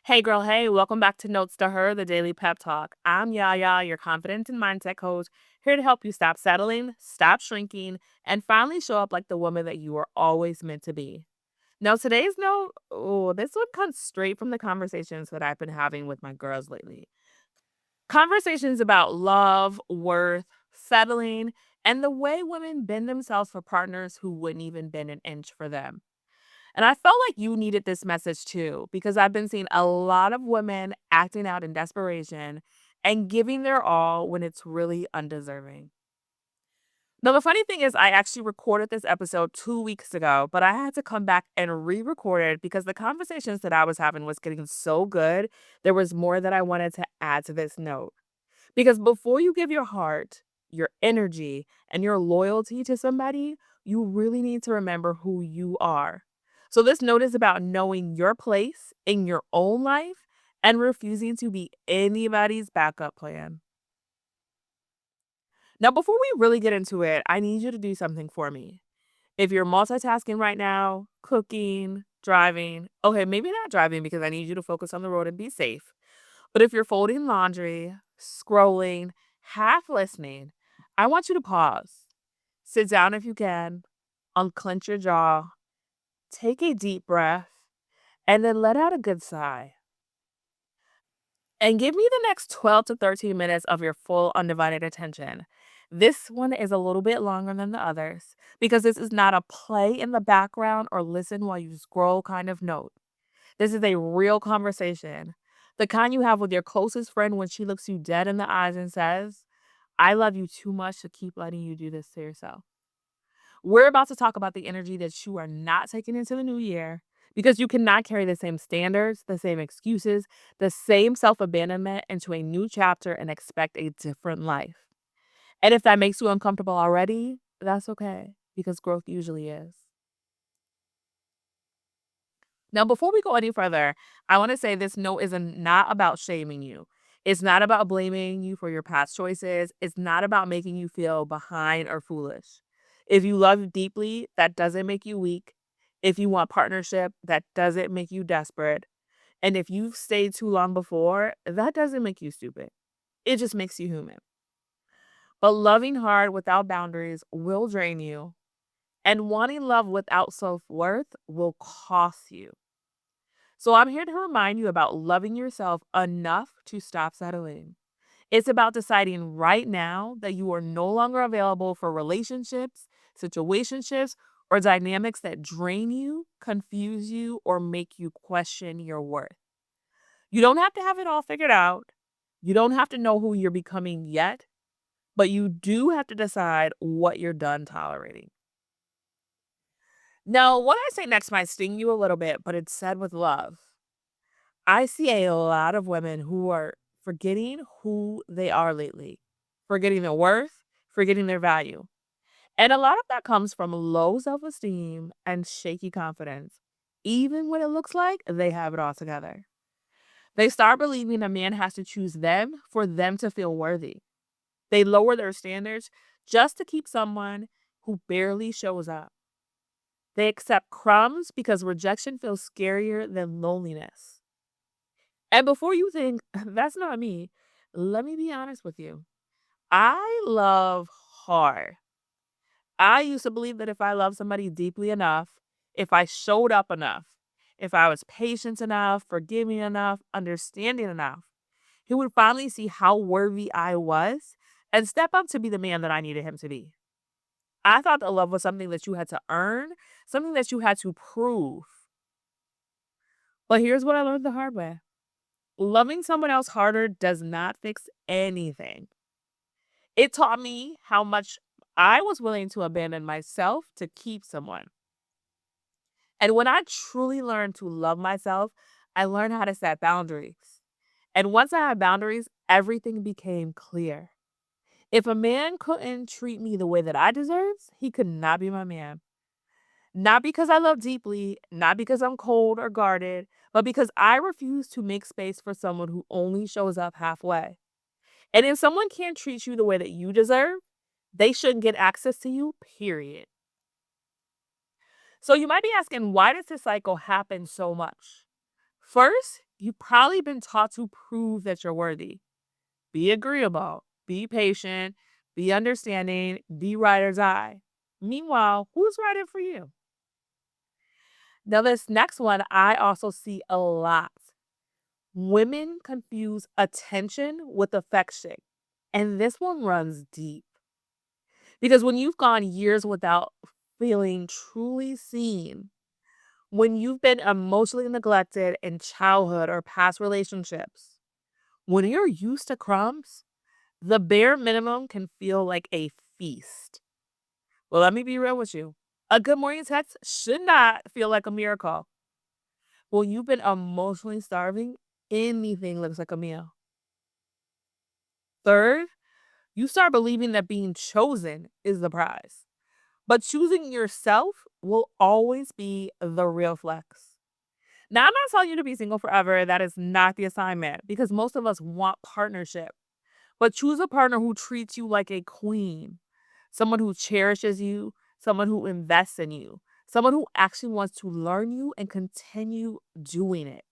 Hey girl, hey, welcome back to Notes to Her, the daily pep talk. I'm Yaya, your confidence and mindset coach, here to help you stop settling, stop shrinking, and finally show up like the woman that you were always meant to be. Now, today's note, this one comes straight from the conversations that I've been having with my girls lately. Conversations about love, worth, settling, and the way women bend themselves for partners who wouldn't even bend an inch for them. And I felt like you needed this message too, because I've been seeing a lot of women acting out in desperation and giving their all when it's really undeserving. Now, the funny thing is, I actually recorded this episode 2 weeks ago, but I had to come back and re record it because the conversations that I was having was getting so good. There was more that I wanted to add to this note. Because before you give your heart, your energy, and your loyalty to somebody, you really need to remember who you are. So, this note is about knowing your place in your own life and refusing to be anybody's backup plan. Now, before we really get into it, I need you to do something for me. If you're multitasking right now, cooking, driving, okay, maybe not driving because I need you to focus on the road and be safe. But if you're folding laundry, scrolling, half listening, I want you to pause. Sit down if you can, unclench your jaw, take a deep breath, and then let out a good sigh. And give me the next 12 to 13 minutes of your full undivided attention. This one is a little bit longer than the others because this is not a play in the background or listen while you scroll kind of note. This is a real conversation. The kind you have with your closest friend when she looks you dead in the eyes and says, I love you too much to keep letting you do this to yourself. We're about to talk about the energy that you are not taking into the new year because you cannot carry the same standards, the same excuses, the same self abandonment into a new chapter and expect a different life. And if that makes you uncomfortable already, that's okay because growth usually is. Now, before we go any further, I want to say this note is not about shaming you. It's not about blaming you for your past choices. It's not about making you feel behind or foolish. If you love deeply, that doesn't make you weak. If you want partnership, that doesn't make you desperate. And if you've stayed too long before, that doesn't make you stupid. It just makes you human. But loving hard without boundaries will drain you, and wanting love without self worth will cost you. So I'm here to remind you about loving yourself enough to stop settling. It's about deciding right now that you are no longer available for relationships, situationships, or dynamics that drain you, confuse you, or make you question your worth. You don't have to have it all figured out. You don't have to know who you're becoming yet, but you do have to decide what you're done tolerating. Now, what I say next might sting you a little bit, but it's said with love. I see a lot of women who are forgetting who they are lately, forgetting their worth, forgetting their value. And a lot of that comes from low self esteem and shaky confidence, even when it looks like they have it all together. They start believing a man has to choose them for them to feel worthy. They lower their standards just to keep someone who barely shows up. They accept crumbs because rejection feels scarier than loneliness. And before you think, that's not me, let me be honest with you. I love hard. I used to believe that if I loved somebody deeply enough, if I showed up enough, if I was patient enough, forgiving enough, understanding enough, he would finally see how worthy I was and step up to be the man that I needed him to be. I thought that love was something that you had to earn, something that you had to prove. But here's what I learned the hard way: loving someone else harder does not fix anything. It taught me how much I was willing to abandon myself to keep someone. And when I truly learned to love myself, I learned how to set boundaries. And once I had boundaries, everything became clear. If a man couldn't treat me the way that I deserved, he could not be my man. Not because I love deeply, not because I'm cold or guarded, but because I refuse to make space for someone who only shows up halfway. And if someone can't treat you the way that you deserve, they shouldn't get access to you, period. So you might be asking, why does this cycle happen so much? First, You've probably been taught to prove that you're worthy. Be agreeable, be patient, be understanding, be right or die. Meanwhile, who's riding for you? Now, this next one I also see a lot. Women confuse attention with affection. And this one runs deep. Because when you've gone years without feeling truly seen, when you've been emotionally neglected in childhood or past relationships, when you're used to crumbs, the bare minimum can feel like a feast. Well, let me be real with you. A good morning text should not feel like a miracle. When you've been emotionally starving, anything looks like a meal. Third, you start believing that being chosen is the prize. But choosing yourself will always be the real flex. Now, I'm not telling you to be single forever. That is not the assignment because most of us want partnership. But choose a partner who treats you like a queen, someone who cherishes you, someone who invests in you, someone who actually wants to learn you and continue doing it.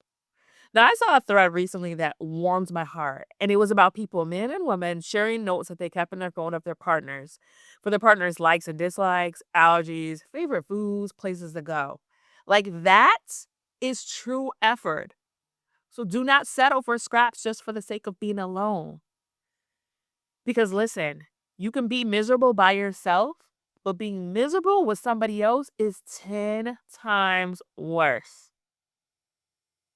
Now, I saw a thread recently that warmed my heart, and it was about people, men and women, sharing notes that they kept in their phone of their partners for their partners' likes and dislikes, allergies, favorite foods, places to go. Like that is true effort. So do not settle for scraps just for the sake of being alone. Because listen, you can be miserable by yourself, but being miserable with somebody else is 10 times worse.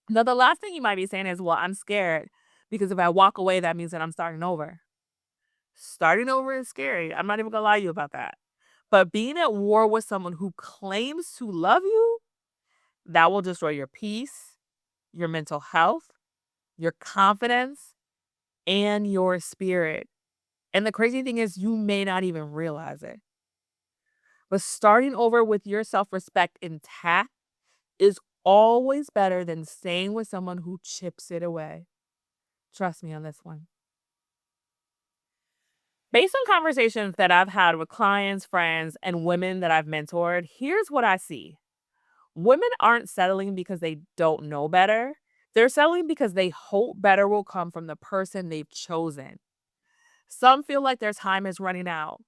Now, the last thing you might be saying is, well, I'm scared because if I walk away, that means that I'm starting over. Starting over is scary. I'm not even going to lie to you about that. But being at war with someone who claims to love you, that will destroy your peace, your mental health, your confidence, and your spirit. And the crazy thing is, you may not even realize it. But starting over with your self respect intact is always better than staying with someone who chips it away. Trust me on this one. Based on conversations that I've had with clients, friends, and women that I've mentored, here's what I see. Women aren't settling because they don't know better. They're settling because they hope better will come from the person they've chosen. Some feel like their time is running out.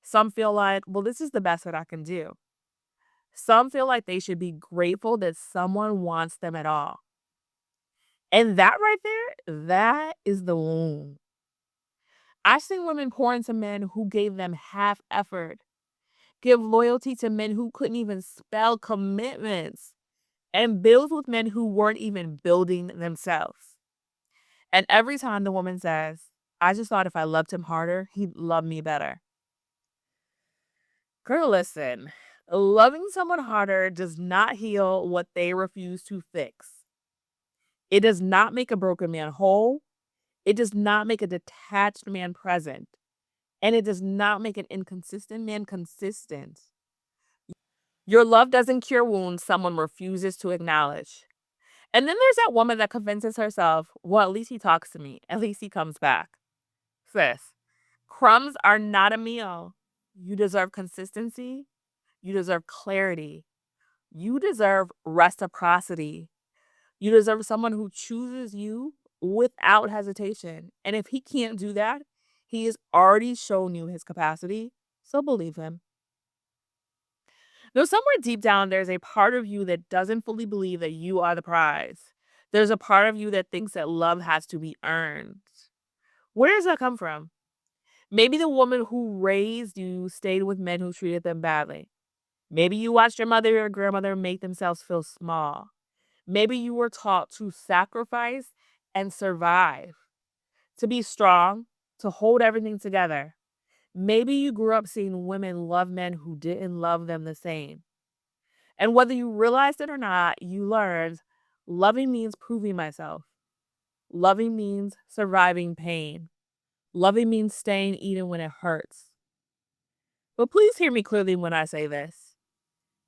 Some feel like, well, this is the best that I can do. Some feel like they should be grateful that someone wants them at all. And that right there, that is the wound. I've seen women pour into men who gave them half effort, give loyalty to men who couldn't even spell commitments, and build with men who weren't even building themselves. And every time the woman says, I just thought if I loved him harder, he'd love me better. Girl, listen, loving someone harder does not heal what they refuse to fix. It does not make a broken man whole. It does not make a detached man present. And it does not make an inconsistent man consistent. Your love doesn't cure wounds someone refuses to acknowledge. And then there's that woman that convinces herself, well, at least he talks to me. At least he comes back. Sis, crumbs are not a meal. You deserve consistency. You deserve clarity. You deserve reciprocity. You deserve someone who chooses you without hesitation. And if he can't do that, he has already shown you his capacity. So believe him. Though somewhere deep down, there's a part of you that doesn't fully believe that you are the prize. There's a part of you that thinks that love has to be earned. Where does that come from? Maybe the woman who raised you stayed with men who treated them badly. Maybe you watched your mother or grandmother make themselves feel small. Maybe you were taught to sacrifice and survive, to be strong, to hold everything together. Maybe you grew up seeing women love men who didn't love them the same. And whether you realized it or not, you learned loving means proving myself. Loving means surviving pain. Loving means staying even when it hurts. But please hear me clearly when I say this.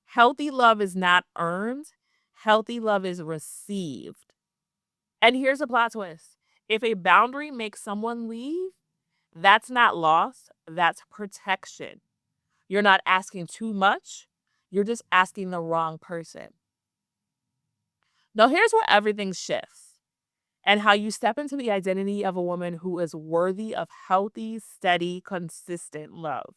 Healthy love is not earned, healthy love is received. And here's a plot twist: if a boundary makes someone leave, that's not loss, that's protection. You're not asking too much, you're just asking the wrong person. Now, here's where everything shifts. and how you step into the identity of a woman who is worthy of healthy, steady, consistent love.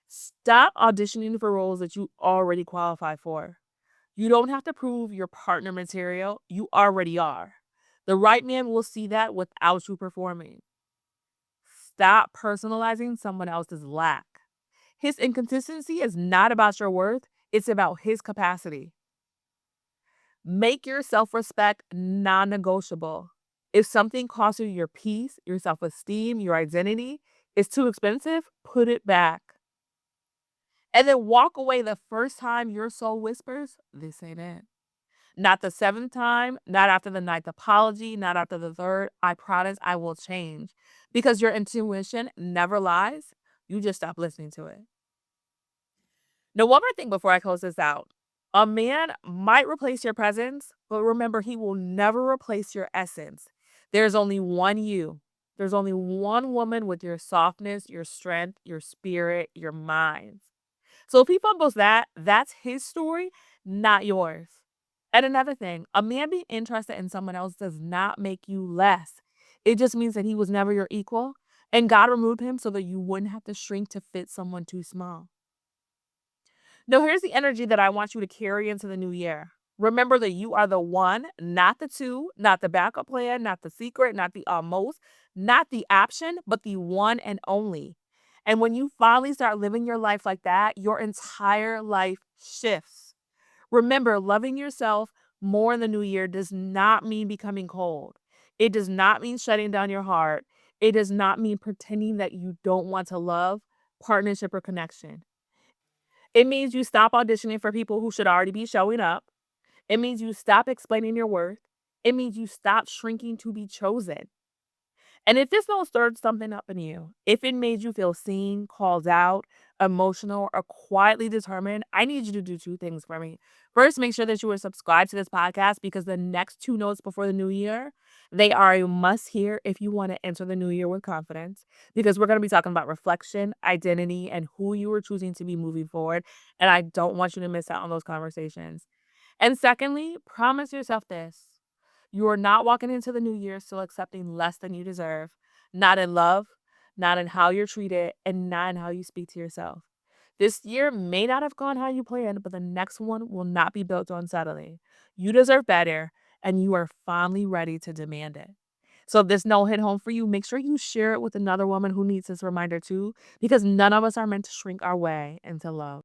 Stop auditioning for roles that you already qualify for. You don't have to prove your partner material, you already are. The right man will see that without you performing. Stop personalizing someone else's lack. His inconsistency is not about your worth, it's about his capacity. Make your self respect non negotiable. If something costs you your peace, your self esteem, your identity, is too expensive, put it back. And then walk away the first time your soul whispers, "This ain't it." Not the seventh time, not after the ninth apology, not after the third. I promise I will change. Because your intuition never lies. You just stop listening to it. Now, one more thing before I close this out. A man might replace your presence, but remember, he will never replace your essence. There's only one you. There's only one woman with your softness, your strength, your spirit, your mind. So if he fumbles that, that's his story, not yours. And another thing, a man being interested in someone else does not make you less. It just means that he was never your equal, and God removed him so that you wouldn't have to shrink to fit someone too small. Now, here's the energy that I want you to carry into the new year. Remember that you are the one, not the two, not the backup plan, not the secret, not the almost, not the option, but the one and only. And when you finally start living your life like that, your entire life shifts. Remember, loving yourself more in the new year does not mean becoming cold. It does not mean shutting down your heart. It does not mean pretending that you don't want to love, partnership, or connection. It means you stop auditioning for people who should already be showing up. It means you stop explaining your worth. It means you stop shrinking to be chosen. And if this note stirred something up in you, if it made you feel seen, called out, emotional, or quietly determined, I need you to do two things for me. First, make sure that you are subscribed to this podcast because the next two notes before the new year, they are a must hear if you want to enter the new year with confidence. Because we're going to be talking about reflection, identity, and who you are choosing to be moving forward. And I don't want you to miss out on those conversations. And secondly, promise yourself this. You are not walking into the new year still accepting less than you deserve, not in love, not in how you're treated, and not in how you speak to yourself. This year may not have gone how you planned, but the next one will not be built on settling. You deserve better, and you are finally ready to demand it. So, if this note hit home for you, make sure you share it with another woman who needs this reminder too, because none of us are meant to shrink our way into love.